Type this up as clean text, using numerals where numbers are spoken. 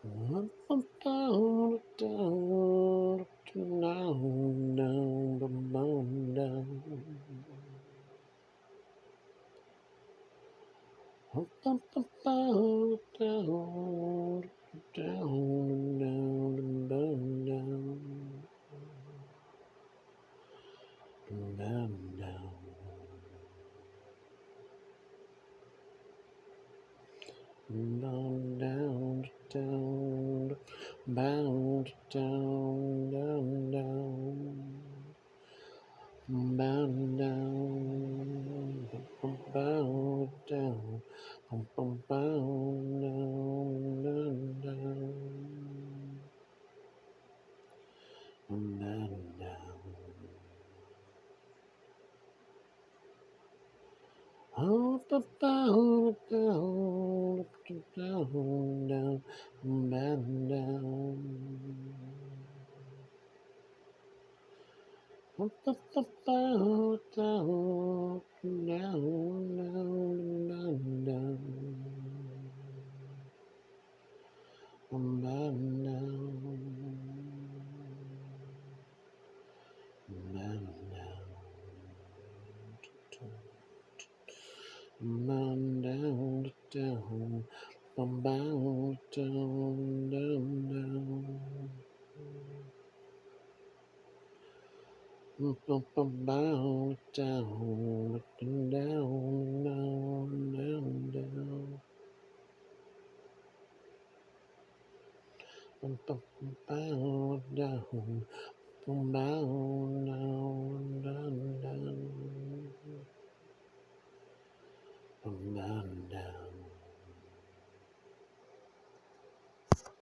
Down, down, down, down, down, down. Up, up, up, down, down, down, down, down, down, down, down. Down, down, down, bound down, down, down, bound down, bound down, bound down, down, down, bound down. Up, up, down, down, down, down, bound down. Up, up, up, down, down, down, down, down, down. Down, down, down, down, down, down, bum, bow, down, down, down. Bum, bum, bow, down, down, down, down, down. Bum, bum, bow, down, bum, bow, down, down, down. Down, down.